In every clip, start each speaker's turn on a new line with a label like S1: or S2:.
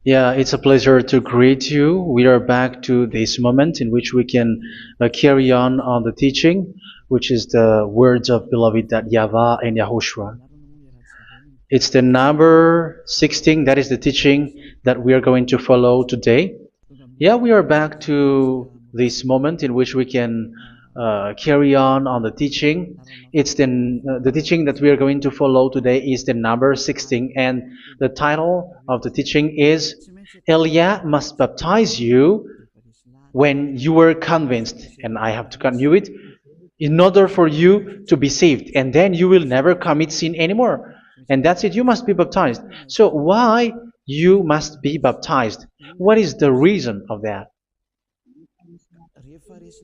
S1: Yeah, it's a pleasure to greet you. We are back to this moment in which we can carry on the teaching, which is the words of beloved that YAHVAH and YAHOSHUA. It's the number 16, that is the teaching that we are going to follow today. Yeah, we are back to this moment in which we can carry on the teaching. It's the teaching that we are going to follow today is the number 16, and the title of the teaching is Elia must baptize you when you were convinced, and I have to continue it, in order for you to be saved, and then you will never commit sin anymore. And that's it, you must be baptized. So why you must be baptized? What is the reason of that?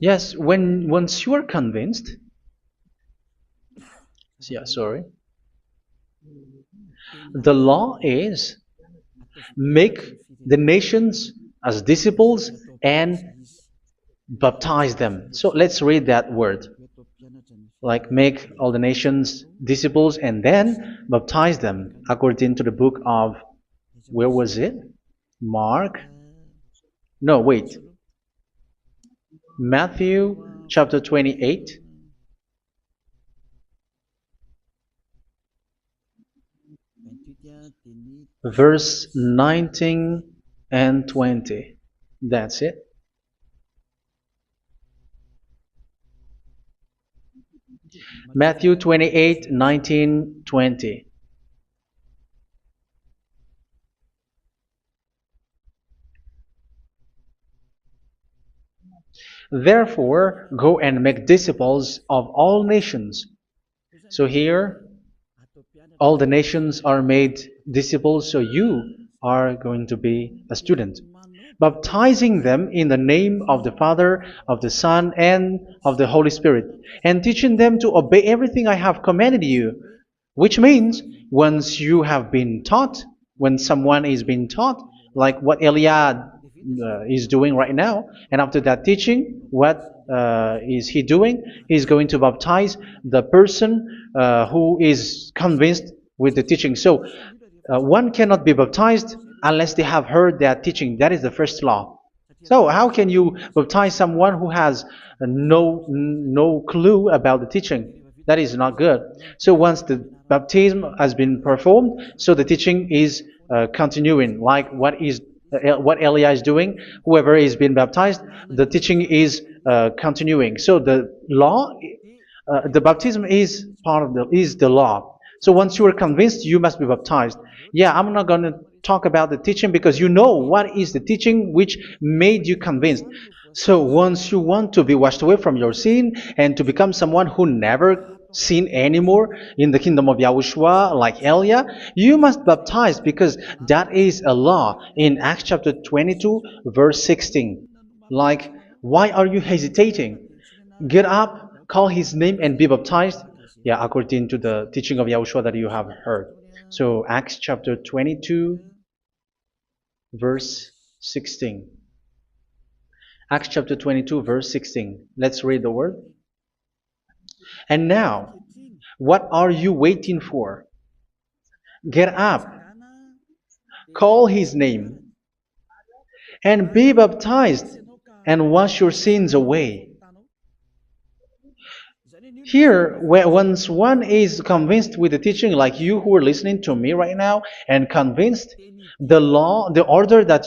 S1: Yes, when once you are convinced, yeah, sorry, the law is make the nations as disciples and baptize them. So let's read that word. Like make all the nations disciples and then baptize them according to the book of, where was it? Mark? No, wait. Matthew chapter 28. Verse 19 and 20. That's it. Matthew 28, 19, 20. Therefore, go and make disciples of all nations. So here, all the nations are made disciples, so you are going to be a student. Baptizing them in the name of the Father, of the Son, and of the Holy Spirit, and teaching them to obey everything I have commanded you. Which means, once you have been taught, when someone is being taught, like what Elia is doing right now, and after that teaching, what is he doing? He's going to baptize the person who is convinced with the teaching. So, one cannot be baptized unless they have heard that teaching. That is the first law. So how can you baptize someone who has no clue about the teaching? That is not good. So once the baptism has been performed, so the teaching is continuing, like what Elia is doing. Whoever is being baptized, the teaching is continuing. So the law, the baptism is part of the law. So once you are convinced, you must be baptized. Yeah, I'm not going to talk about the teaching because you know what is the teaching which made you convinced. So once you want to be washed away from your sin and to become someone who never sin anymore in the kingdom of Yahushua, like Elia, you must baptize because that is a law in Acts chapter 22, verse 16. Like, why are you hesitating? Get up, call his name, and be baptized. Yeah, according to the teaching of Yahushua that you have heard. So Acts chapter 22, verse 16. Acts chapter 22, verse 16. Let's read the word. And now, what are you waiting for? Get up, call his name, and be baptized, and wash your sins away. Here, once one is convinced with the teaching, like you who are listening to me right now, and convinced, the law, the order that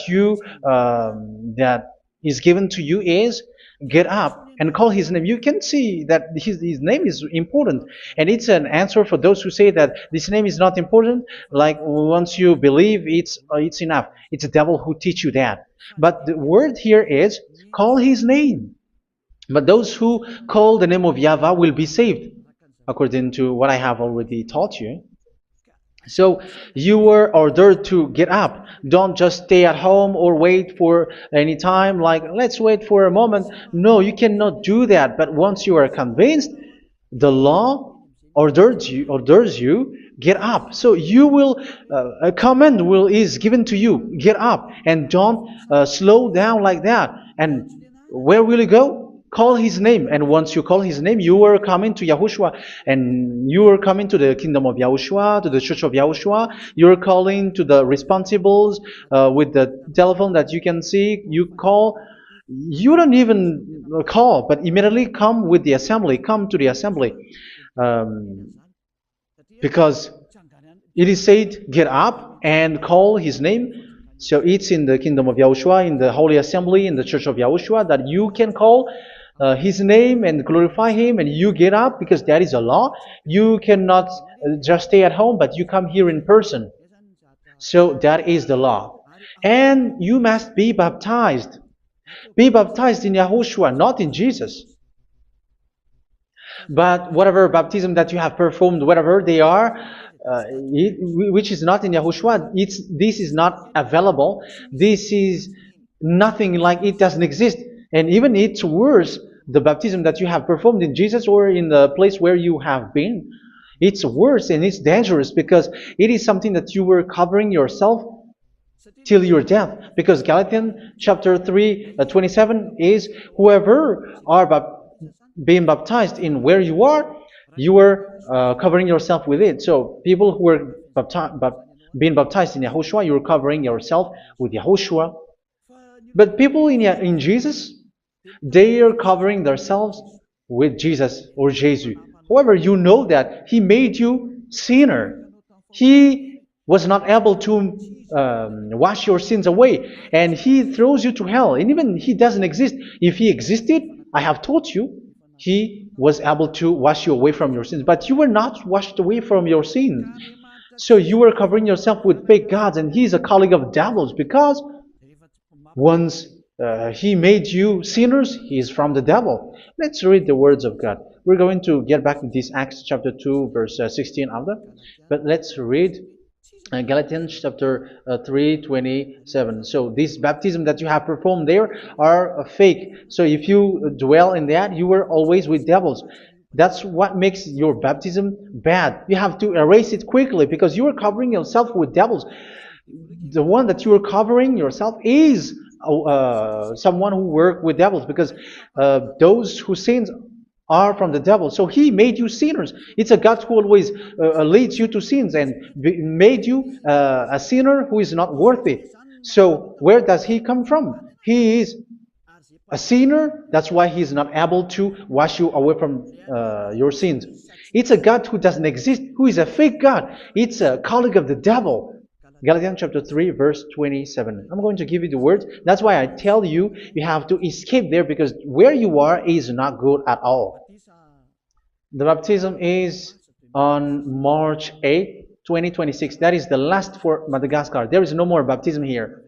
S1: that is given to you is get up and call his name. You can see that his name is important, and it's an answer for those who say that this name is not important. Like once you believe, it's enough. It's the devil who teach you that. But the word here is call his name. But those who call the name of YAHVAH will be saved, according to what I have already taught you. So you were ordered to get up. Don't just stay at home or wait for any time, like let's wait for a moment. No, you cannot do that. But once you are convinced, the law orders you get up. So you will a command is given to you, get up, and don't slow down like that. And where will you go? Call his name, and once you call his name, you are coming to Yahushua, and you are coming to the kingdom of Yahushua, to the church of Yahushua. You're calling to the responsibles with the telephone that you can see. You call. You don't even call, but immediately come with the assembly. Come to the assembly, um, because it is said, get up and call his name. So it's in the kingdom of Yahushua, in the holy assembly, in the church of Yahushua, that you can call his name and glorify him, and you get up because that is a law. You cannot just stay at home, but you come here in person. So that is the law. And you must be baptized. Be baptized in Yahushua, not in Jesus. But whatever baptism that you have performed, whatever they are, which is not in Yahushua, this is not available. This is nothing, like it doesn't exist. And even it's worse, the baptism that you have performed in Jesus or in the place where you have been. It's worse and it's dangerous because it is something that you were covering yourself till your death. Because Galatians chapter 3, 27 is, whoever are being baptized in where you are covering yourself with it. So people who are being baptized in Yahushua, you're covering yourself with Yahushua. But people in Jesus, they are covering themselves with Jesus or Jesus. However, you know that he made you sinner. He was not able to wash your sins away, and he throws you to hell. And even he doesn't exist. If he existed, I have told you, he was able to wash you away from your sins. But you were not washed away from your sins. So you were covering yourself with fake gods, and he's a colleague of devils, because once he made you sinners, he is from the devil. Let's read the words of God. We're going to get back to this Acts chapter 2, verse 16 after. But let's read Galatians chapter 3, 27. So this baptism that you have performed there are fake. So if you dwell in that, you were always with devils. That's what makes your baptism bad. You have to erase it quickly because you are covering yourself with devils. The one that you are covering yourself is someone who works with devils, because those who sin are from the devil. So he made you sinners. It's a God who always leads you to sins and made you a sinner who is not worthy. So where does he come from? He is a sinner. That's why he is not able to wash you away from your sins. It's a God who doesn't exist, who is a fake God. It's a colleague of the devil. Galatians chapter 3, verse 27. I'm going to give you the words. That's why I tell you, you have to escape there, because where you are is not good at all. The baptism is on March 8, 2026. That is the last for Madagascar. There is no more baptism here.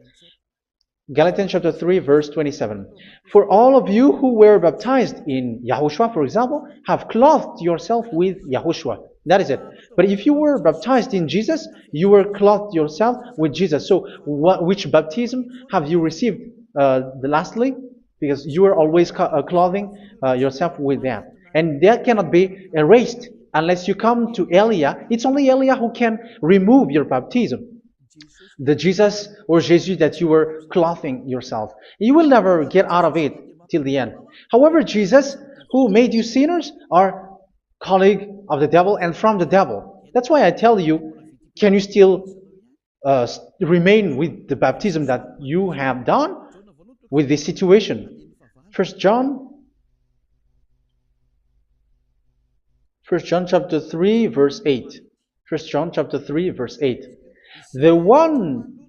S1: Galatians chapter 3, verse 27. For all of you who were baptized in Yahushua, for example, have clothed yourself with Yahushua. That is it. But if you were baptized in Jesus, you were clothed yourself with Jesus. So which baptism have you received lastly? Because you are always clothing yourself with that. And that cannot be erased unless you come to Elia. It's only Elia who can remove your baptism. The Jesus or Jesus that you were clothing yourself. You will never get out of it till the end. However, Jesus, who made you sinners, are colleague of the devil and from the devil. That's why I tell you, can you still remain with the baptism that you have done with this situation? First John chapter 3, verse 8. First John chapter 3, verse 8. The one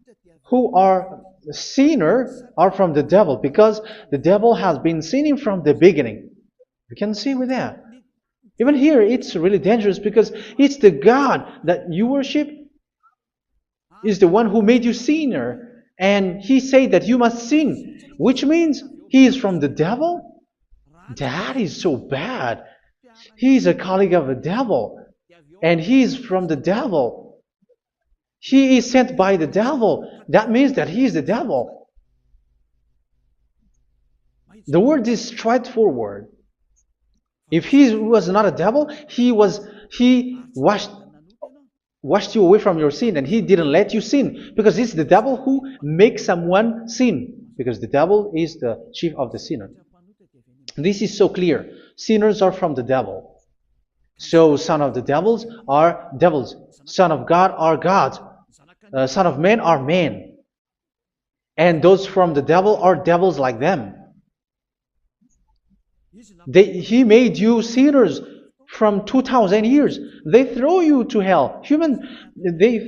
S1: who are sinner are from the devil, because the devil has been sinning from the beginning. You can see with that. Even here, it's really dangerous, because it's the God that you worship is the one who made you sinner, and he said that you must sin, which means he is from the devil. That is so bad. He is a colleague of the devil, and he is from the devil. He is sent by the devil. That means that he is the devil. The word is straightforward. If he was not a devil, he washed you away from your sin, and he didn't let you sin, because it's the devil who makes someone sin, because the devil is the chief of the sinner. This is so clear. Sinners are from the devil. So son of the devils are devils. Son of God are gods. Son of men are men. And those from the devil are devils like them. He made you sinners from 2,000 years. They throw you to hell. He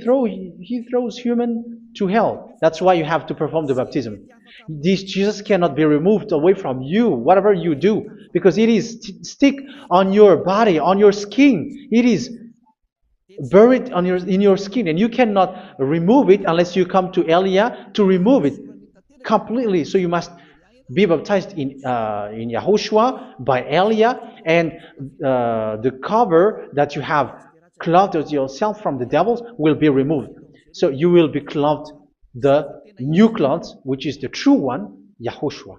S1: throws human to hell. That's why you have to perform the baptism. This Jesus cannot be removed away from you, whatever you do, because it is stick on your body, on your skin. It is buried in your skin, and you cannot remove it unless you come to Elia to remove it completely. So you must be baptized in Yahushua by Elia, and the cover that you have clothed yourself from the devils will be removed. So you will be clothed the new clothes, which is the true one, Yahushua.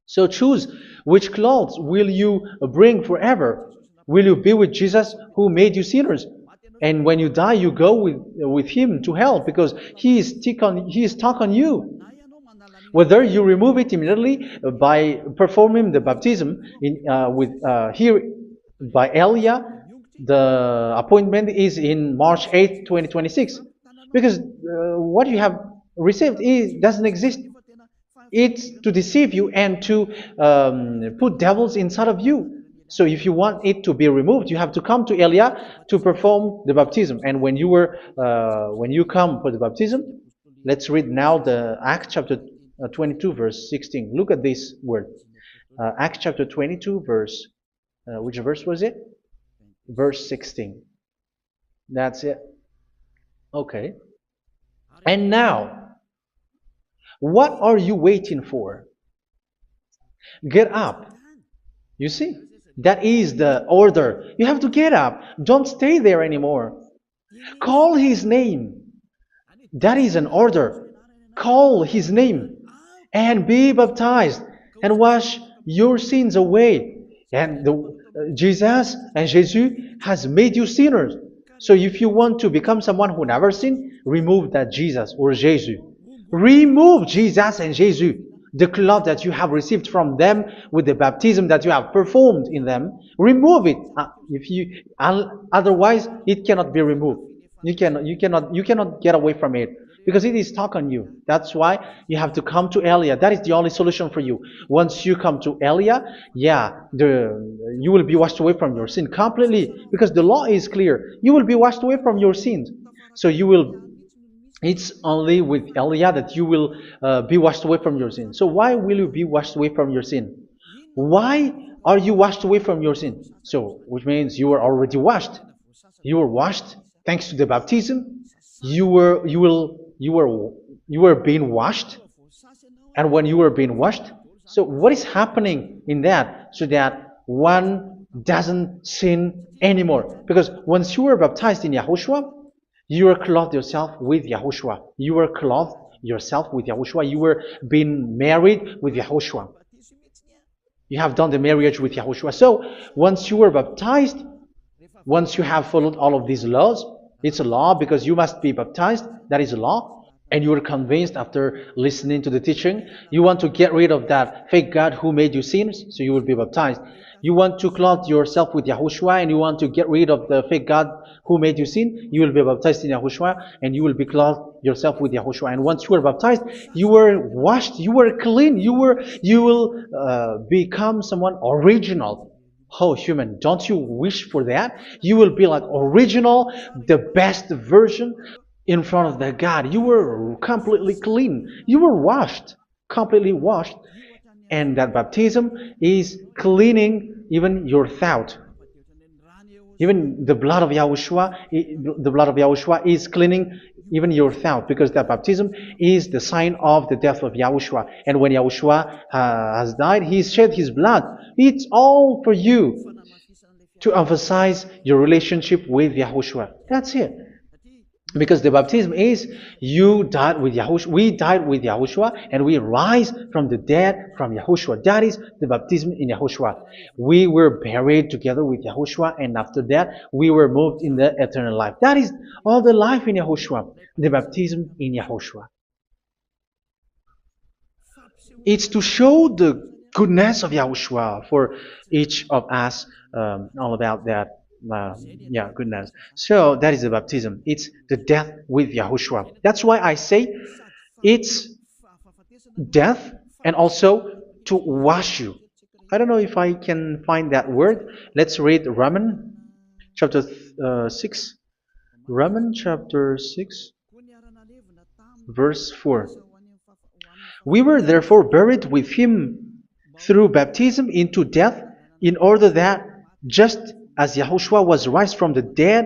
S1: So choose which clothes will you bring forever. Will you be with Jesus who made you sinners? And when you die, you go with him to hell because he is stuck on you. Whether you remove it immediately by performing the baptism here by Elia, the appointment is in March 8, 2026. Because what you have received doesn't exist. It's to deceive you and to put devils inside of you. So if you want it to be removed, you have to come to Elia to perform the baptism. And when you come for the baptism, let's read now the Acts chapter 22 verse 16. Look at this word. Acts chapter 22 verse, which verse was it? Verse 16. That's it. Okay. And now, what are you waiting for? Get up. You see, that is the order. You have to get up. Don't stay there anymore. Call his name. That is an order. Call his name and be baptized and wash your sins away. And Jesus has made you sinners. So if you want to become someone who never sinned, remove that Jesus or Jesus. Remove Jesus and Jesus, the cloth that you have received from them with the baptism that you have performed in them. Remove it. Otherwise, it cannot be removed. You cannot get away from it because it is stuck on you. That's why you have to come to Elia. That is the only solution for you. Once you come to Elia, you will be washed away from your sin completely because the law is clear. You will be washed away from your sins. So it's only with Elia that you will be washed away from your sin. So why will you be washed away from your sin? Why are you washed away from your sin? So, which means you are already washed. You were washed thanks to the baptism. You were being washed, and when you were being washed, so what is happening in that? So that one doesn't sin anymore. Because once you were baptized in Yahushua, you were clothed yourself with Yahushua. You were clothed yourself with Yahushua. You were being married with Yahushua. You have done the marriage with Yahushua. So once you were baptized, once you have followed all of these laws, it's a law because you must be baptized. That is a law. And you are convinced after listening to the teaching, you want to get rid of that fake God who made you sinners, so you will be baptized. You want to clothe yourself with Yahushua and you want to get rid of the fake God who made you sin, you will be baptized in Yahushua and you will be clothed yourself with Yahushua. And once you are baptized, you were washed, you were clean, you will become someone original. Oh, human, don't you wish for that? You will be like original, the best version in front of the God. You were completely clean. You were washed, completely washed. And that baptism is cleaning even your thought. Even the blood of Yahushua is cleaning even your thought, because that baptism is the sign of the death of Yahushua. And when Yahushua has died, he shed his blood. It's all for you to emphasize your relationship with Yahushua. That's it. Because the baptism is you died with Yahushua, we died with Yahushua, and we rise from the dead from Yahushua. That is the baptism in Yahushua. We were buried together with Yahushua, and after that we were moved in the eternal life. That is all the life in Yahushua, the baptism in Yahushua. It's to show the goodness of Yahushua for each of us, all about that. Yeah, goodness. So that is the baptism. It's the death with Yahushua. That's why I say it's death and also to wash you. I don't know if I can find that word. Let's read Romans chapter 6. Romans chapter 6, verse 4. We were therefore buried with him through baptism into death, in order that, just as Yahushua was raised from the dead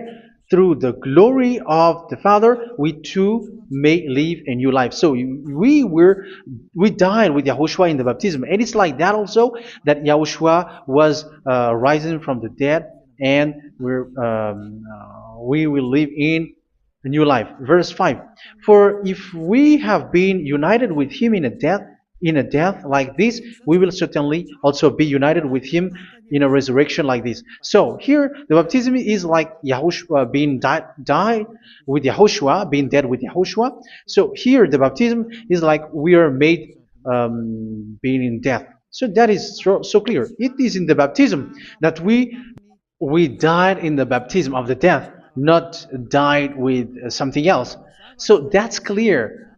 S1: through the glory of the Father, we too may live a new life. So we died with Yahushua in the baptism, and it's like that also that Yahushua was rising from the dead, and we will live in a new life. Verse 5. For if we have been united with him in a death like this, we will certainly also be united with him in a resurrection like this. So here the baptism is like Yahushua being died with Yahushua, being dead with Yahushua. So here the baptism is like we are made being in death. So that is so clear. It is in the baptism that we died in the baptism of the death, not died with something else. So that's clear.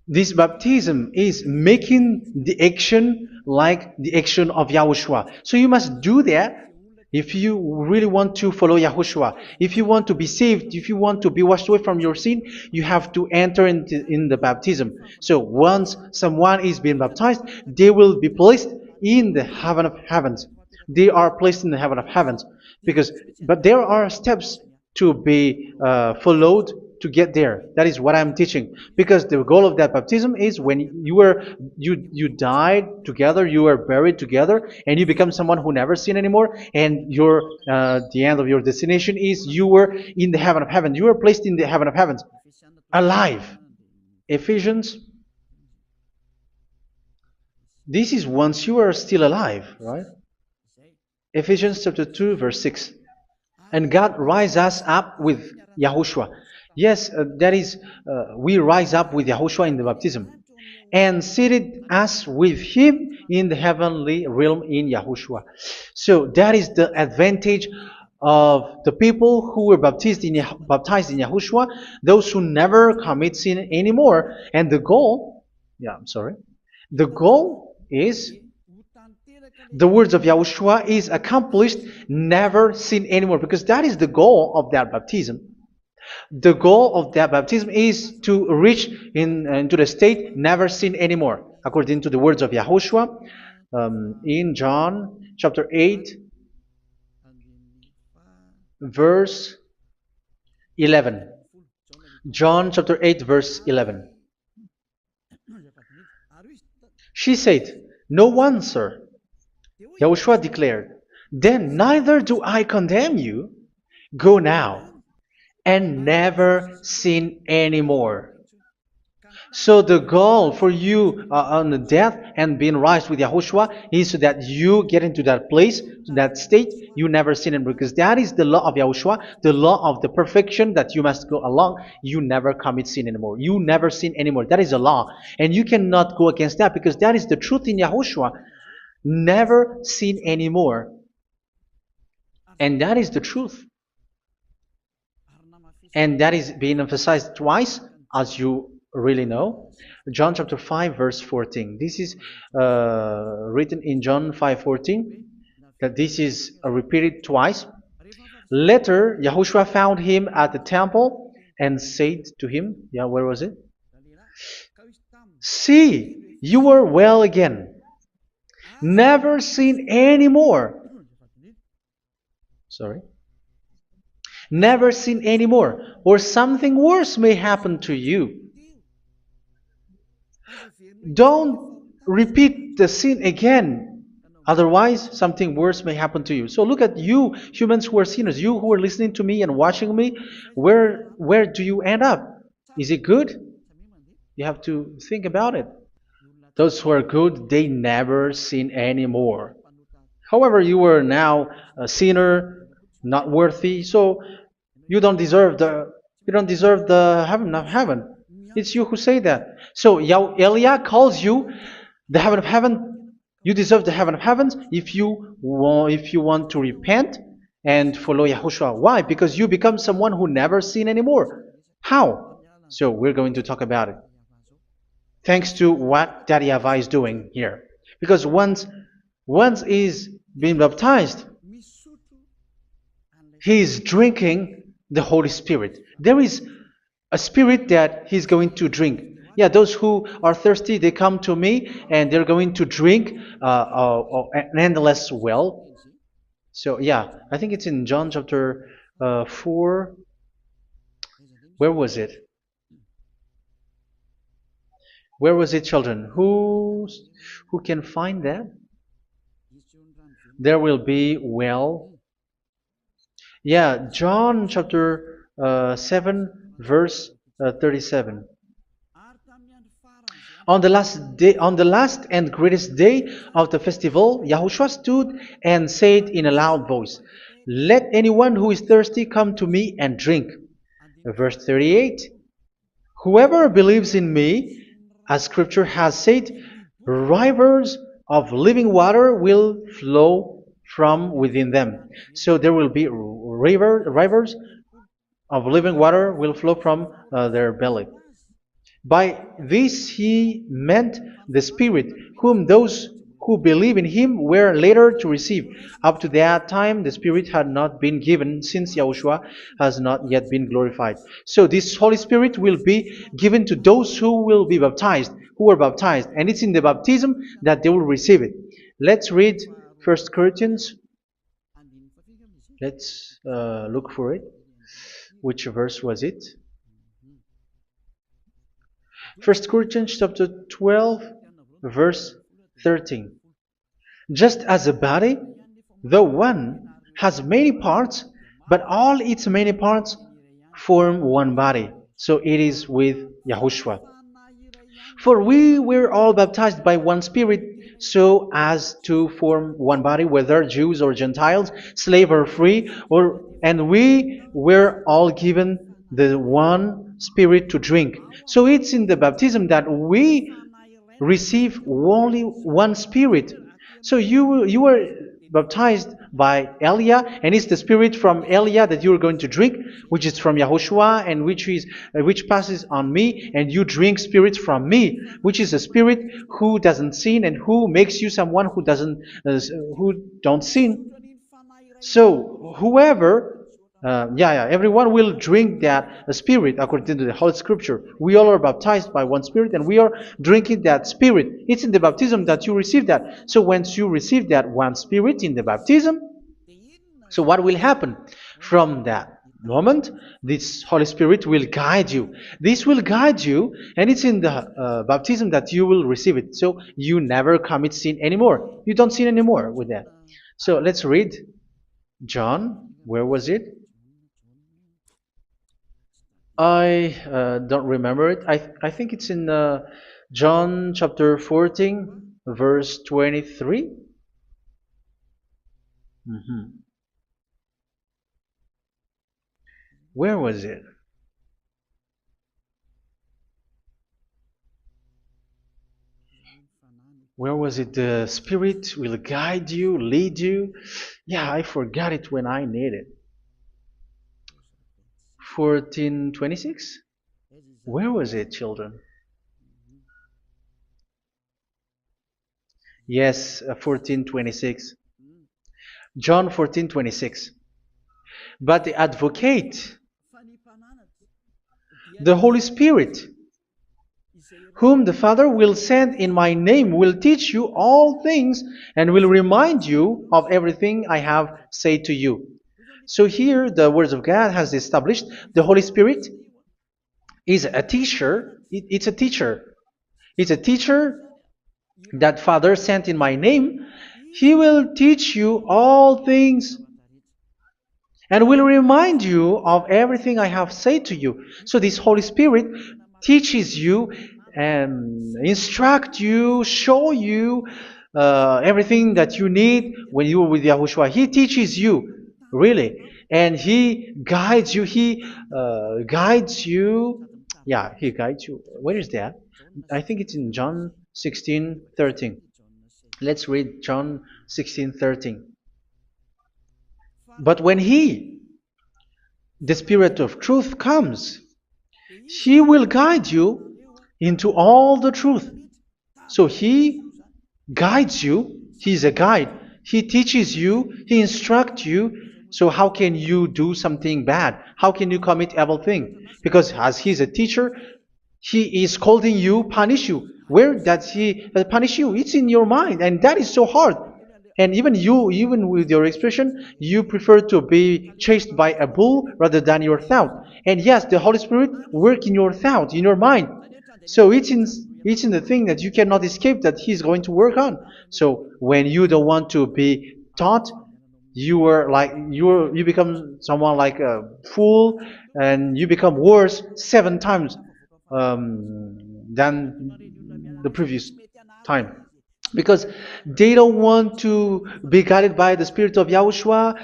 S1: This baptism is making the action like the action of Yahushua. So you must do that if you really want to follow Yahushua. If you want to be saved, if you want to be washed away from your sin, you have to enter in the baptism. So once someone is being baptized, they will be placed in the heaven of heavens. They are placed in the heaven of heavens, but there are steps to be followed to get there. That is what I'm teaching, because the goal of that baptism is when you died together, you were buried together, and you become someone who never sin anymore, and your the end of your destination is you were in the heaven of heaven. You were placed in the heaven of heavens, alive. Ephesians. This is once you are still alive, right? Ephesians chapter 2, verse 6. And God rise us up with Yahushua. Yes, that is, we rise up with Yahushua in the baptism. And seated us with him in the heavenly realm in Yahushua. So that is the advantage of the people who were baptized in Yahushua, those who never commit sin anymore. And the goal, the goal is the words of Yahushua is accomplished, never sin anymore, because that is the goal of that baptism. The goal of that baptism is to reach into the state never sin anymore, according to the words of Yahushua in John chapter 8, verse 11. John chapter 8, verse 11. She said, "No one, sir." Yahushua declared, "Then neither do I condemn you. Go now and never sin anymore." So the goal for you on the death and being raised with Yahushua is so that you get into that place, that state, you never sin anymore. Because that is the law of Yahushua, the law of the perfection that you must go along. You never commit sin anymore. You never sin anymore. That is a law. And you cannot go against that, because that is the truth in Yahushua. Never sin anymore. And that is the truth. And that is being emphasized twice, as you really know. John chapter 5, verse 14. This is written in John 5:14, that this is repeated twice. Later, Yahushua found him at the temple and said to him, where was it? "See, you are well again. Never sin anymore." Sorry. Never sin anymore, or something worse may happen to you. Don't repeat the sin again. Otherwise, something worse may happen to you. So look at you, humans who are sinners, you who are listening to me and watching me. Where do you end up? Is it good? You have to think about it. Those who are good, they never sin anymore. However, you are now a sinner, not worthy, so you don't deserve the heaven of heaven. It's you who say that. So Elia calls you the heaven of heaven You deserve the heaven of heavens if you want to repent and follow Yahushua. Why? Because you become someone who never sin anymore. How? So we're going to talk about it. Thanks to what Daddy YAHVAH is doing here. Because once he's been baptized, he is drinking the Holy Spirit. There is a spirit that he's going to drink. Yeah, those who are thirsty, they come to me and they're going to drink an endless well. So yeah, I think it's in John chapter 4. Where was it? Where was it, children? Who can find that? There will be well. Yeah, John chapter 7, verse 37. On the last and greatest day of the festival, Yahushua stood and said in a loud voice, "Let anyone who is thirsty come to me and drink." Verse 38, "Whoever believes in me, as Scripture has said, rivers of living water will flow from within them." So there will be rivers of living water will flow from their belly. By this he meant the Spirit, whom those who believe in him were later to receive. Up to that time, the Spirit had not been given, since Yahushua has not yet been glorified. So this Holy Spirit will be given to those who will be baptized, who were baptized, and it's in the baptism that they will receive it. Let's read 1 Corinthians. Let's look for it. Which verse was it? 1 Corinthians chapter 12, verse 13. Just as a body, though one, has many parts, but all its many parts form one body. So it is with Yahushua. For we were all baptized by one Spirit, so as to form one body, whether Jews or Gentiles, slave or free, and we were all given the one Spirit to drink. So it's in the baptism that we receive only one Spirit. So you were baptized by Elia, and it's the Spirit from Elia that you are going to drink, which is from Yahushua, and which passes on me, and you drink Spirit from me, which is a Spirit who doesn't sin and who makes you someone who don't sin. So whoever everyone will drink that Spirit according to the Holy Scripture. We all are baptized by one Spirit, and we are drinking that Spirit. It's in the baptism that you receive that. So once you receive that one Spirit in the baptism, so what will happen from that moment? This Holy Spirit will guide you. This will guide you, and it's in the baptism that you will receive it. So you never commit sin anymore. You don't sin anymore with that. So let's read John. Where was it? I don't remember it. I think it's in John chapter 14, verse 23. Where was it? Where was it? The Spirit will guide you, lead you. Yeah, I forgot it when I need it. 14:26? Where was it, children? Yes, 14:26. John 14:26. But the Advocate, the Holy Spirit, whom the Father will send in my name, will teach you all things and will remind you of everything I have said to you. So here the Word of God has established the Holy Spirit is a teacher. It's a teacher. It's a teacher that Father sent in my name. He will teach you all things and will remind you of everything I have said to you. So this Holy Spirit teaches you and instruct you, show you everything that you need when you are with Yahushua. He teaches you, really, and He guides you. He guides you. Yeah, He guides you. Where is that? I think it's in John 16:13. Let's read John 16:13. But when He, the Spirit of truth, comes, He will guide you into all the truth. So He guides you. He's a guide. He teaches you. He instructs you. So how can you do something bad? How can you commit evil thing? Because as He's a teacher, He is scolding you, punish you. Where does He punish you? It's in your mind, and that is so hard. And even you, even with your expression, you prefer to be chased by a bull rather than your thought. And yes, the Holy Spirit work in your thought, in your mind. So it's in the thing that you cannot escape that He's going to work on. So when you don't want to be taught, you become someone like a fool, and you become worse 7 times than the previous time, because they don't want to be guided by the Spirit of Yahushua,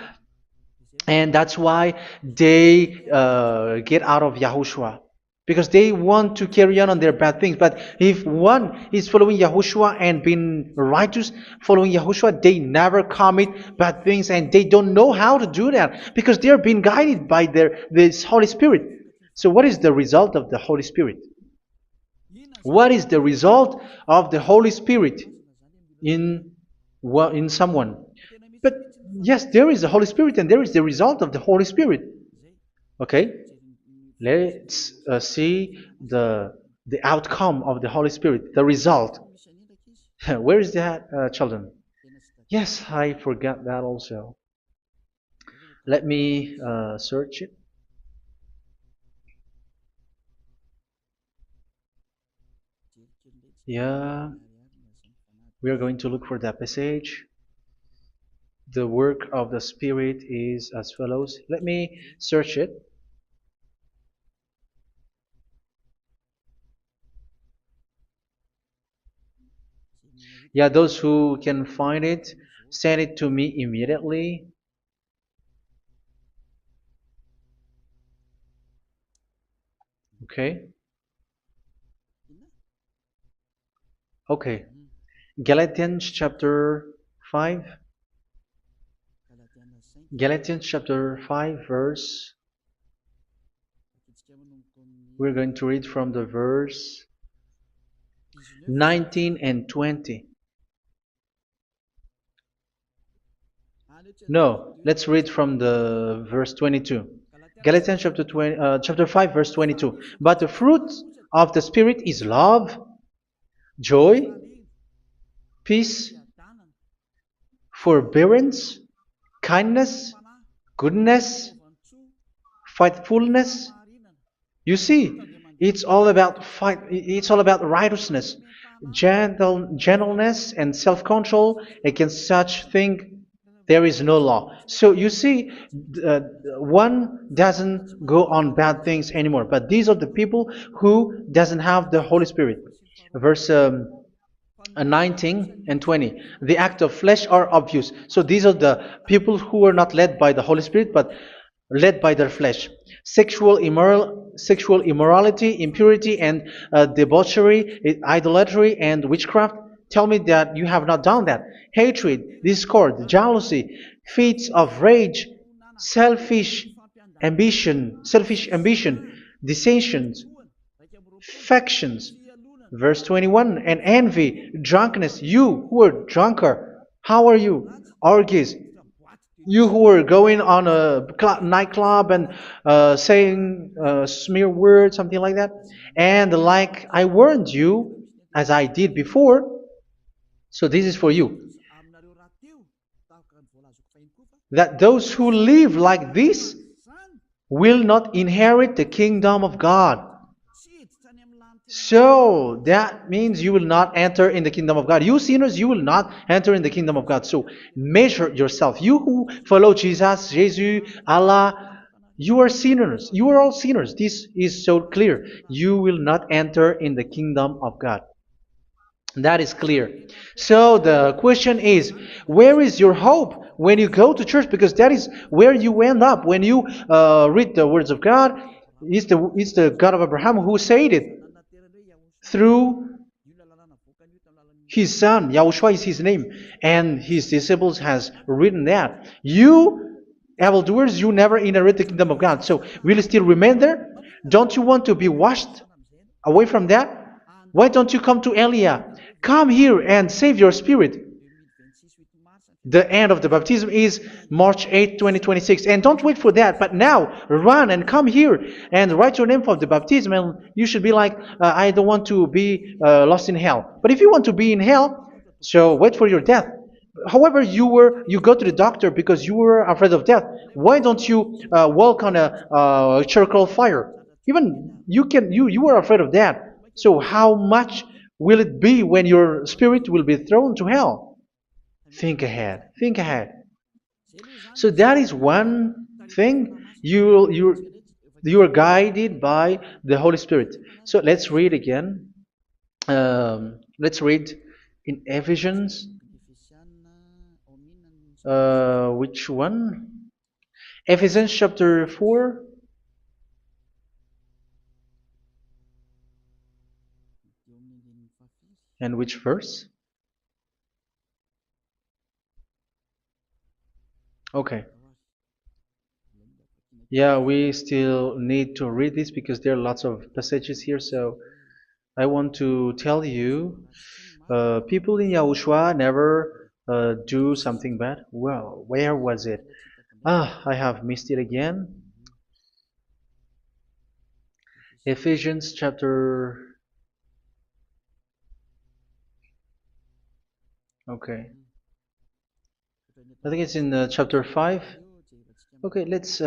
S1: and that's why they get out of Yahushua, because they want to carry on their bad things. But if one is following Yahushua and being righteous, following Yahushua, they never commit bad things, and they don't know how to do that because they are being guided by this Holy Spirit. So what is the result of the Holy Spirit? What is the result of the Holy Spirit in someone? But yes, there is the Holy Spirit, and there is the result of the Holy Spirit. Okay, let's see the outcome of the Holy Spirit, the result. Where is that, children? Yes, I forgot that also. Let me search it. Yeah, we are going to look for that passage. The work of the Spirit is as follows. Let me search it. Yeah, those who can find it, send it to me immediately. Okay. Okay. Galatians chapter 5. Galatians chapter 5 verse. We're going to read from the verse 19 and 20. No, let's read from the verse 22. Galatians chapter 5 verse 22. But the fruit of the Spirit is love, joy, peace, forbearance, kindness, goodness, faithfulness. You see, it's all about fight. It's all about righteousness, gentleness, and self-control. Against such thing, there is no law. So you see, uh, one doesn't go on bad things anymore. But these are the people who doesn't have the Holy Spirit. Verse 19 and 20. The act of flesh are obvious. So these are the people who are not led by the Holy Spirit, but led by their flesh. Sexual immorality, impurity, and debauchery, idolatry, and witchcraft. Tell me that you have not done that. Hatred, discord, jealousy, fits of rage, selfish ambition, dissensions, factions. Verse 21, and envy, drunkenness. You who are drunker, how are you? Orgies. You who are going on a nightclub and saying smear words, something like that. And like I warned you, as I did before, so this is for you, that those who live like this will not inherit the kingdom of God. So that means you will not enter in the kingdom of God. You sinners, you will not enter in the kingdom of God. So measure yourself. You who follow Jesus, Allah, you are sinners. You are all sinners. This is so clear. You will not enter in the kingdom of God. That is clear. So the question is, where is your hope when you go to church? Because that is where you end up when you read the words of God. It's the God of Abraham who said it through His son, Yahushua is his name, and his disciples has written that. You, evildoers, you never inherit the kingdom of God. So will you still remain there? Don't you want to be washed away from that? Why don't you come to Elia? Come here and save your spirit. The end of the baptism is March 8th, 2026. And don't wait for that, but now run and come here and write your name for the baptism. And you should be like, I don't want to be lost in hell. But if you want to be in hell, so wait for your death. However, you go to the doctor because you were afraid of death. Why don't you walk on a charcoal fire? Even you were afraid of that. So how much will it be when your spirit will be thrown to hell? Think ahead. Think ahead. So that is one thing. You are guided by the Holy Spirit. So let's read again. Let's read in Ephesians. Which one? Ephesians chapter 4. And which verse? Okay. Yeah, we still need to read this because there are lots of passages here. So I want to tell you, people in Yahushua never do something bad. Well, where was it? I have missed it again. Ephesians chapter. Okay. I think it's in chapter 5. Okay, let's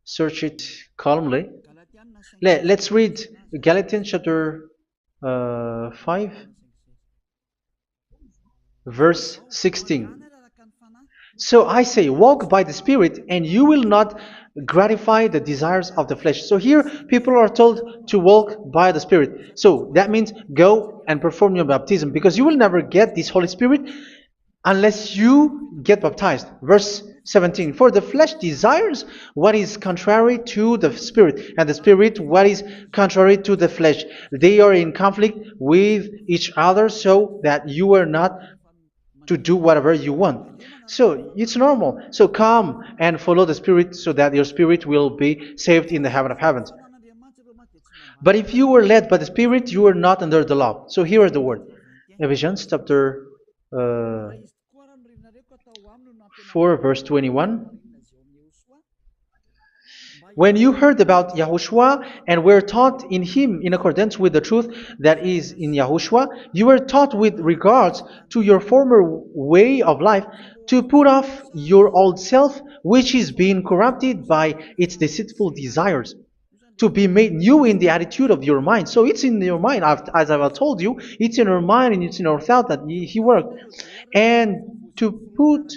S1: search it calmly. Let's read Galatians chapter 5, verse 16. So I say, walk by the Spirit, and you will not gratify the desires of the flesh. So here, people are told to walk by the Spirit. So that means go and perform your baptism, because you will never get this Holy Spirit unless you get baptized. Verse 17. For the flesh desires what is contrary to the Spirit, and the Spirit what is contrary to the flesh. They are in conflict with each other, so that you are not to do whatever you want. So it's normal. So come and follow the Spirit so that your spirit will be saved in the heaven of heavens. But if you were led by the Spirit, you are not under the law. So here are the word. Ephesians chapter 4 verse 21. When you heard about Yahushua and were taught in him in accordance with the truth that is in Yahushua, you were taught with regards to your former way of life to put off your old self, which is being corrupted by its deceitful desires, to be made new in the attitude of your mind. So it's in your mind, as I've told you, it's in your mind and it's in your thought that he worked. And to put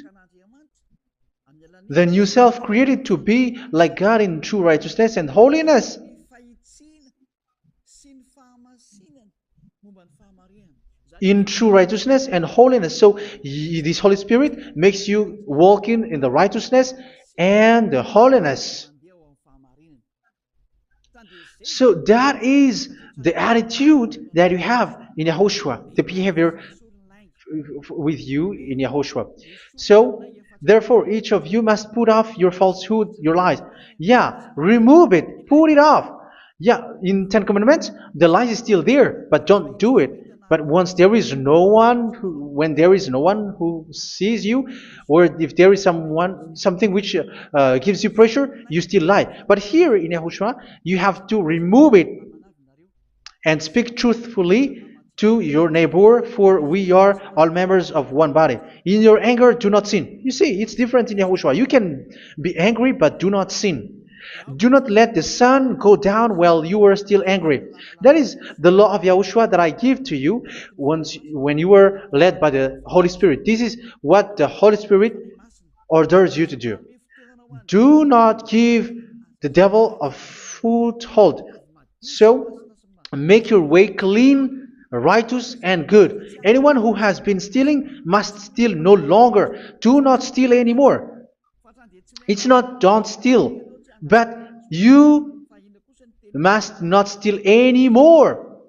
S1: the new self created to be like God in true righteousness and holiness. In true righteousness and holiness. So this Holy Spirit makes you walking in the righteousness and the holiness. So that is the attitude that you have in Yahushua, the behavior with you in Yahushua. So therefore, each of you must put off your falsehood, your lies. Yeah, remove it, put it off. Yeah, in Ten Commandments, the lies is still there, but don't do it. But once there is no one, when there is no one who sees you, or if there is something which gives you pressure, you still lie. But here in Yahushua, you have to remove it and speak truthfully to your neighbor, for we are all members of one body. In your anger, do not sin. You see, it's different in Yahushua. You can be angry, but do not sin. Do not let the sun go down while you are still angry. That is the law of Yahushua that I give to you when you were led by the Holy Spirit. This is what the Holy Spirit orders you to do. Do not give the devil a foothold. So, make your way clean, righteous, and good. Anyone who has been stealing must steal no longer. Do not steal anymore. It's not don't steal, but you must not steal anymore.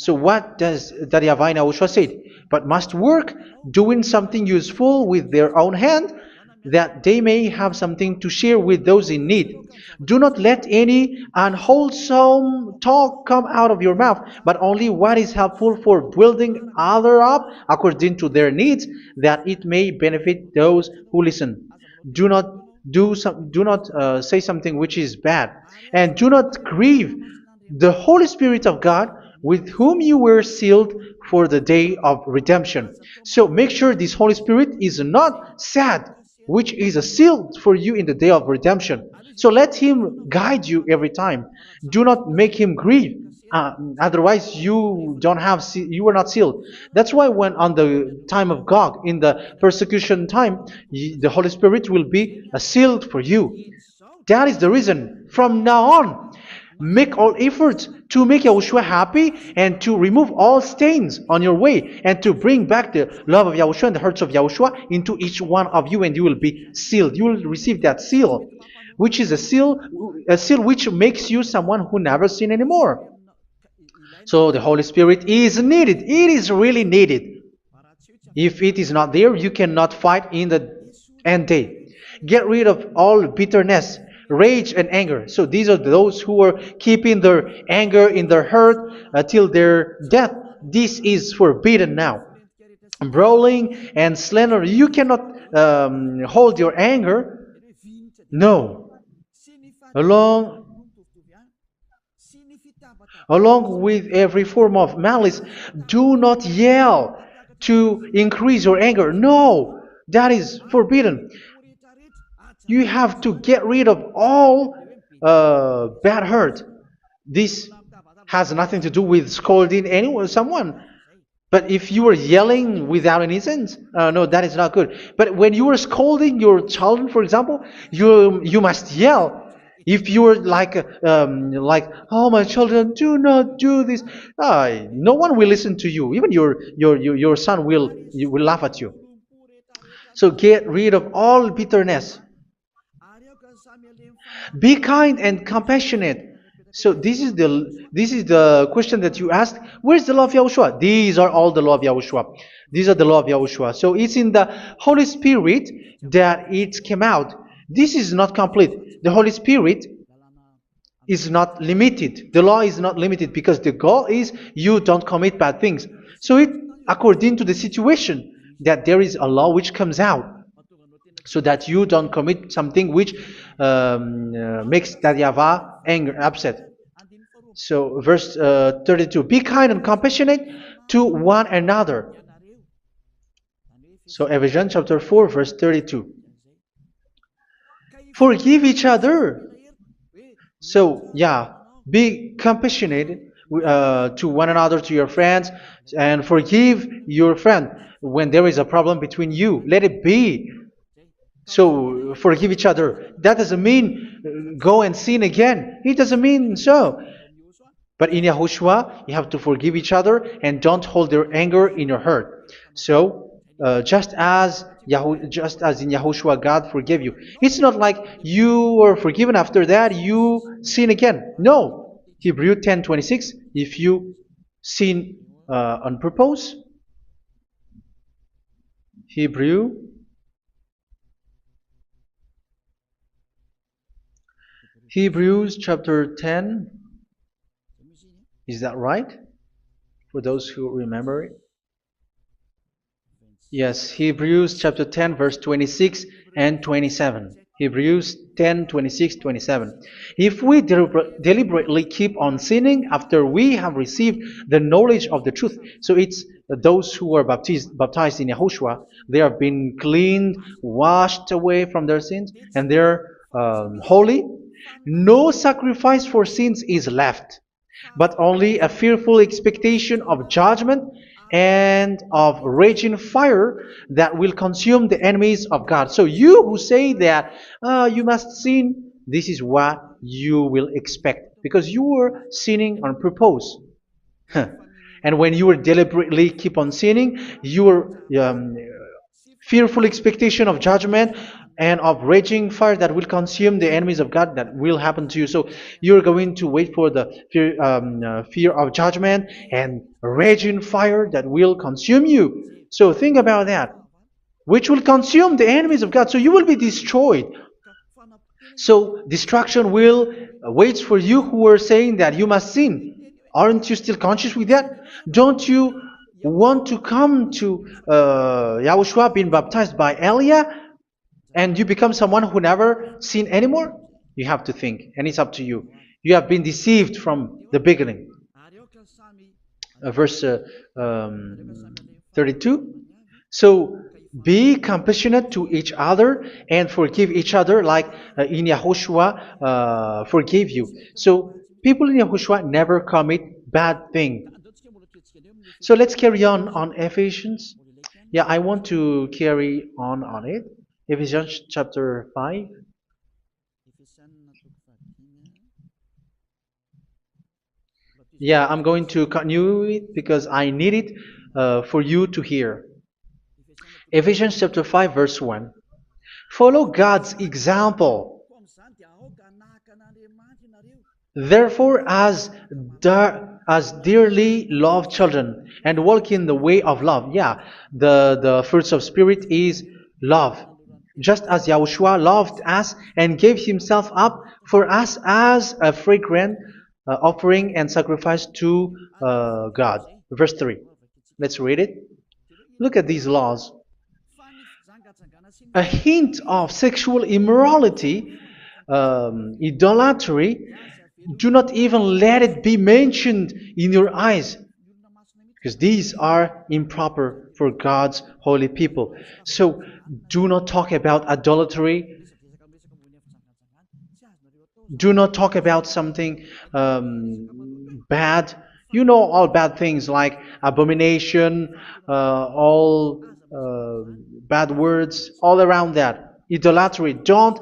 S1: So what does the Yahweh Yahushua say? But must work doing something useful with their own hand, that they may have something to share with those in need. Do not let any unwholesome talk come out of your mouth, but only what is helpful for building other up according to their needs, that it may benefit those who listen. Do not do not say something which is bad, and do not grieve the Holy Spirit of God, with whom you were sealed for the day of redemption. So make sure this Holy Spirit is not sad, which is a seal for you in the day of redemption. So let Him guide you every time. Do not make Him grieve. Otherwise, you don't have you are not sealed. That's why when on the time of God, in the persecution time, the Holy Spirit will be sealed for you. That is the reason. From now on, make all efforts to make Yahushua happy and to remove all stains on your way and to bring back the love of Yahushua and the hearts of Yahushua into each one of you, and you will be sealed. You will receive that seal, which is a seal which makes you someone who never sin anymore. So the Holy Spirit is needed. It is really needed. If it is not there, you cannot fight in the end day. Get rid of all bitterness, rage, and anger. So these are those who are keeping their anger in their heart till their death. This is forbidden now. Brawling and slander. You cannot hold your anger. No. Along with every form of malice, do not yell to increase your anger. No, that is forbidden. You have to get rid of all bad hurt. This has nothing to do with scolding anyone, someone. But if you are yelling without any sense, no, that is not good. But when you are scolding your child, for example, you must yell. If you are like, oh my children, do not do this, no one will listen to you. Even your son will laugh at you. So get rid of all bitterness. Be kind and compassionate. So this is the question that you asked. Where's the law of Yahushua? These are all the law of Yahushua. These are the law of Yahushua. So it's in the Holy Spirit that it came out. This is not complete. The Holy Spirit is not limited. The law is not limited because the goal is you don't commit bad things. So it according to the situation that there is a law which comes out, so that you don't commit something which makes that YAHVAH angry, upset. So verse 32, be kind and compassionate to one another. So Ephesians chapter 4 verse 32. Forgive each other. So yeah, be compassionate to one another, to your friends, and forgive your friend when there is a problem between you. Let it be. So forgive each other. That doesn't mean go and sin again. It doesn't mean so. But in Yahushua, you have to forgive each other and don't hold your anger in your heart. So just as in Yahushua, God forgave you. It's not like you are forgiven after that you sin again. No. Hebrew 10:26. If you sin on purpose, Hebrews chapter 10. Is that right? For those who remember it? Yes, Hebrews chapter 10 verse 26 and 27. Hebrews 10, 26, 27. If we deliberately keep on sinning after we have received the knowledge of the truth, so it's those who are baptized in Yahushua, they have been cleaned, washed away from their sins, and they're holy. No sacrifice for sins is left, but only a fearful expectation of judgment and of raging fire that will consume the enemies of God. So you who say that you must sin, this is what you will expect, because you were sinning on purpose. And when you deliberately keep on sinning, your fearful expectation of judgment and of raging fire that will consume the enemies of God that will happen to you. So you're going to wait for the fear of judgment and raging fire that will consume you. So think about that, which will consume the enemies of God. So you will be destroyed. So destruction will waits for you who are saying that you must sin. Aren't you still conscious with that? Don't you want to come to Yahushua being baptized by Elia and you become someone who never sinned anymore? You have to think, and it's up to you. You have been deceived from the beginning. Verse 32. So be compassionate to each other and forgive each other like in Yahushua forgave you. So people in Yahushua never commit bad thing. So let's carry on Ephesians. Yeah, I want to carry on it. Ephesians chapter 5. Yeah, I'm going to continue it because I need it for you to hear. Ephesians chapter 5 verse 1. Follow God's example. Therefore, as dearly loved children, and walk in the way of love. Yeah, the fruits of spirit is love. Just as Yahushua loved us and gave himself up for us as a fragrant offering and sacrifice to God. Verse 3. Let's read it. Look at these laws. A hint of sexual immorality, idolatry, do not even let it be mentioned in your eyes, because these are improper for God's holy people. So do not talk about idolatry. Do not talk about something bad. You know all bad things like abomination, all bad words, all around that. Idolatry. Don't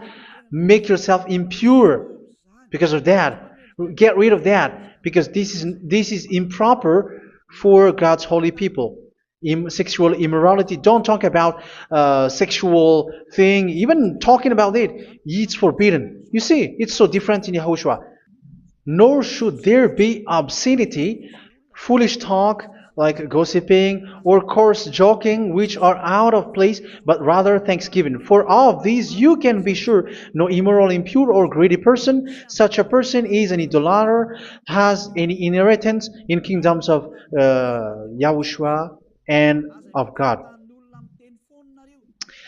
S1: make yourself impure because of that. Get rid of that because this is improper for God's holy people. Sexual immorality. Don't talk about sexual thing. Even talking about it's forbidden. You see, it's so different in Yahushua. Nor should there be obscenity, foolish talk like gossiping or coarse joking, which are out of place, but rather thanksgiving. For of these you can be sure: no immoral, impure, or greedy person, such a person is an idolater, has any inheritance in kingdoms of Yahushua and of God.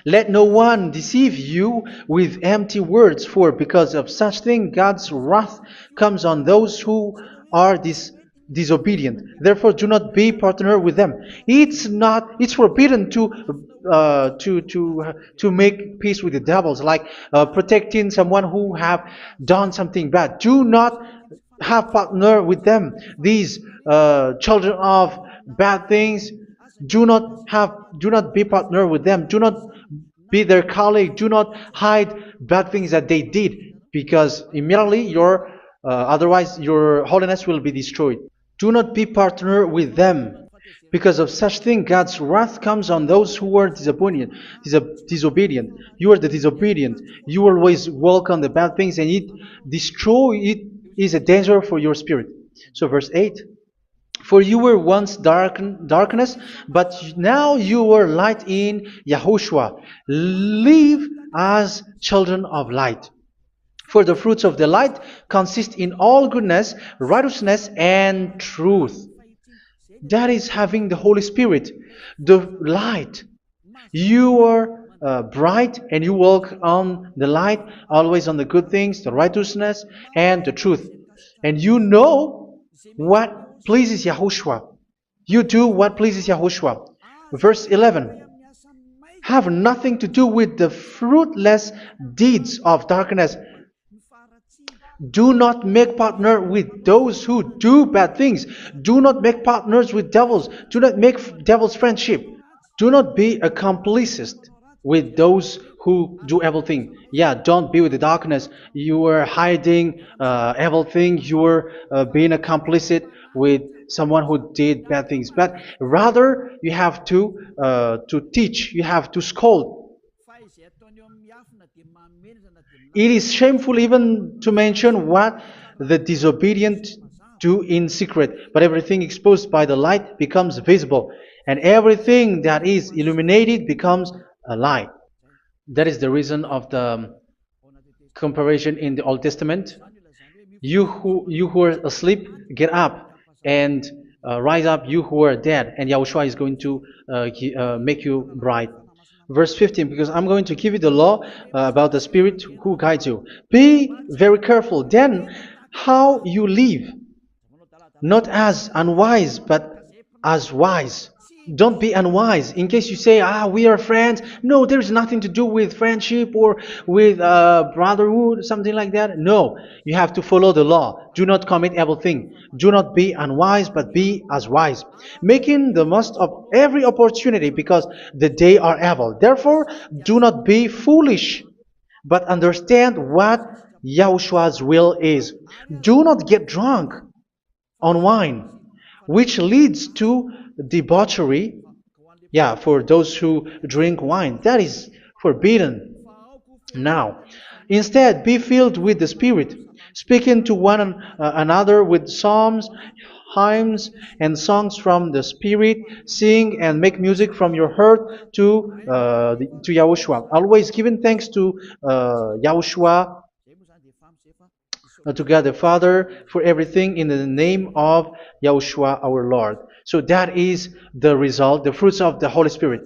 S1: Let no one deceive you with empty words, for because of such thing God's wrath comes on those who are disobedient. Therefore, do not be partner with them. It's forbidden to make peace with the devils, like protecting someone who have done something bad. Do not have partner with them. These children of bad things, do not be partner with them. Do not be their colleague. Do not hide bad things that they did, because immediately otherwise your holiness will be destroyed. Do not be partner with them. Because of such thing, God's wrath comes on those who are disobedient. You are the disobedient. You always walk on the bad things, and it is a danger for your spirit. So verse 8. For you were once darkness, but now you are light in Yahushua. Live as children of light. For the fruits of the light consist in all goodness, righteousness, and truth. That is having the Holy Spirit, the light. You are bright and you walk on the light, always on the good things, the righteousness, and the truth. And you know what pleases Yahushua. You do what pleases Yahushua. Verse 11. Have nothing to do with the fruitless deeds of darkness. Do not make partner with those who do bad things. Do not make partners with devils. Do not make devils friendship. Do not be a complicit with those who do evil thing. Yeah, don't be with the darkness. You are hiding evil thing. You are being a complicit with someone who did bad things. But rather, you have to teach. You have to scold. It is shameful even to mention what the disobedient do in secret, but everything exposed by the light becomes visible, and everything that is illuminated becomes a light. That is the reason of the comparison in the Old Testament. You who are asleep, get up and rise up, you who are dead, and Yahushua is going to make you bright. Verse 15, because I'm going to give you the law about the Spirit who guides you. Be very careful then how you live, not as unwise, but as wise. Don't be unwise. In case you say, we are friends. No, there's nothing to do with friendship or with brotherhood, something like that. No, you have to follow the law. Do not commit evil thing. Do not be unwise, but be as wise, making the most of every opportunity, because the day are evil. Therefore, do not be foolish, but understand what Yahushua's will is. Do not get drunk on wine, which leads to debauchery. Yeah, for those who drink wine, that is forbidden now. Instead, be filled with the Spirit, speaking to one another with psalms, hymns, and songs from the Spirit. Sing and make music from your heart to Yahushua, always giving thanks to Yahushua, to God the Father, for everything in the name of Yahushua our Lord. So that is the result, the fruits of the Holy Spirit.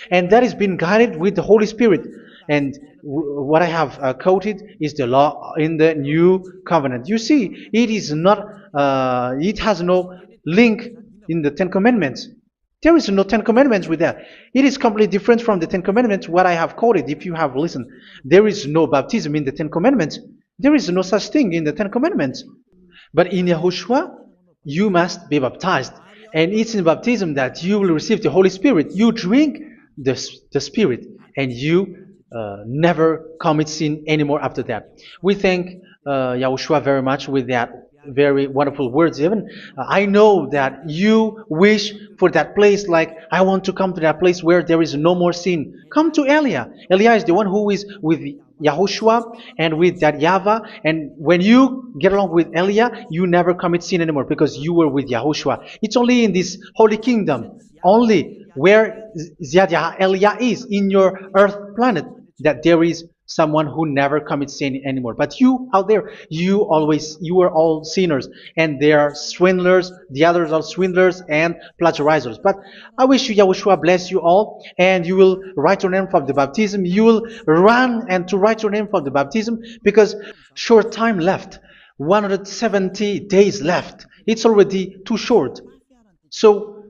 S1: And that is being guided with the Holy Spirit. And what I have quoted is the law in the new covenant. You see, it is not, it has no link in the Ten Commandments. There is no Ten Commandments with that. It is completely different from the Ten Commandments, what I have quoted, if you have listened. There is no baptism in the Ten Commandments. There is no such thing in the Ten Commandments. But in Yahushua, you must be baptized. And it's in baptism that you will receive the Holy Spirit. You drink the Spirit, and you never commit sin anymore after that. We thank Yahushua very much with that very wonderful words. Even I know that you wish for that place, like, I want to come to that place where there is no more sin. Come to Elia. Elia is the one who is with Yahushua and with that YAHVAH. And when you get along with Elia, you never commit sin anymore, because you were with Yahushua. It's only in this holy kingdom, only where Elia is, in your earth planet, that there is someone who never commits sin anymore. But you out there, you are all sinners, and they are swindlers. The others are swindlers and plagiarizers. But I wish you, Yahushua, bless you all, and you will write your name for the baptism. You will run and to write your name for the baptism, because short time left, 170 days left. It's already too short. So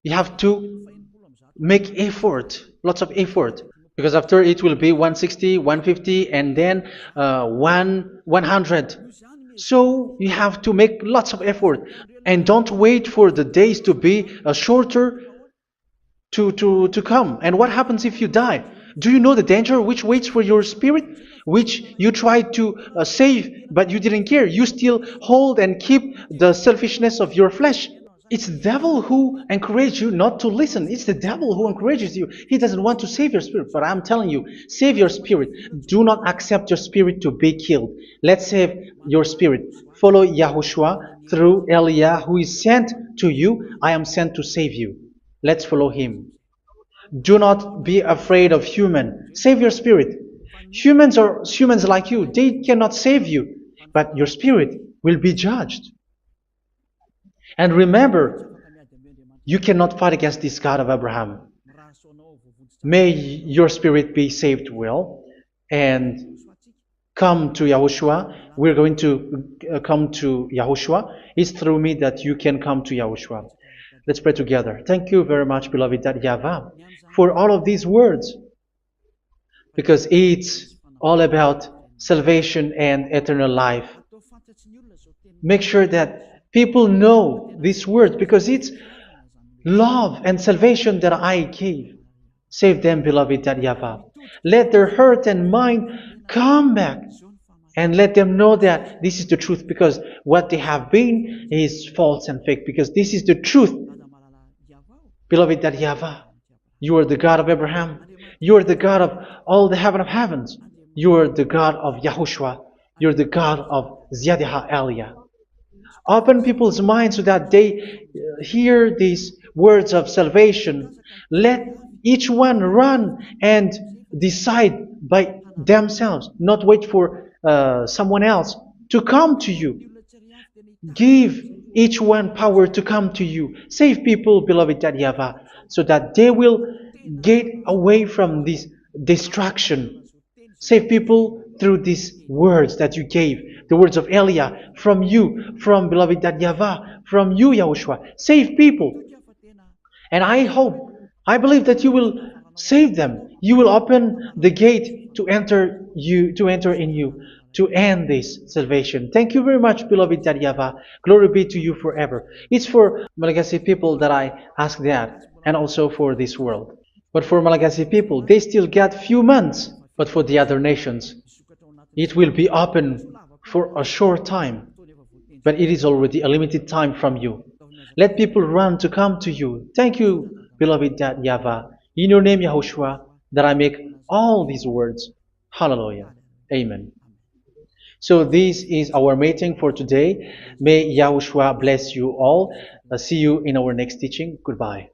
S1: you have to make effort, lots of effort, because after it will be 160, 150, and then 100. So you have to make lots of effort, and don't wait for the days to be shorter to come. And what happens if you die? Do you know the danger which waits for your spirit, which you tried to save, but you didn't care? You still hold and keep the selfishness of your flesh. It's the devil who encourages you not to listen. It's the devil who encourages you. He doesn't want to save your spirit. But I'm telling you, save your spirit. Do not accept your spirit to be killed. Let's save your spirit. Follow Yahushua through Elia, who is sent to you. I am sent to save you. Let's follow him. Do not be afraid of human. Save your spirit. Humans are humans like you. They cannot save you. But your spirit will be judged. And remember, you cannot fight against this God of Abraham. May your spirit be saved well, and come to Yahushua. We're going to come to Yahushua. It's through me that you can come to Yahushua. Let's pray together. Thank you very much, beloved YAHVAH, for all of these words, because it's all about salvation and eternal life. Make sure that people know these words, because it's love and salvation that I gave. Save them, beloved YAHVAH. Let their heart and mind come back, and let them know that this is the truth, because what they have been is false and fake, because this is the truth. Beloved YAHVAH, you are the God of Abraham. You are the God of all the heaven of heavens. You're the God of Yahushua. You're the God of Ziyadiha Elia. Open people's minds so that they hear these words of salvation. Let each one run and decide by themselves, not wait for someone else to come to you. Give each one power to come to you. Save people, beloved Yahavah, so that they will get away from this distraction. Save people through these words that you gave, the words of Elia, from you, from beloved Yahavah, from you, Yahushua. Save people. And I believe that you will save them. You will open the gate to enter in you, to end this salvation. Thank you very much, beloved Yahavah. Glory be to you forever. It's for Malagasy people that I ask that, and also for this world. But for Malagasy people, they still get few months. But for the other nations, it will be open for a short time. But it is already a limited time from you. Let people run to come to you. Thank you, beloved Yahvah. In your name, Yahushua, that I make all these words. Hallelujah. Amen. So this is our meeting for today. May Yahushua bless you all. See you in our next teaching. Goodbye.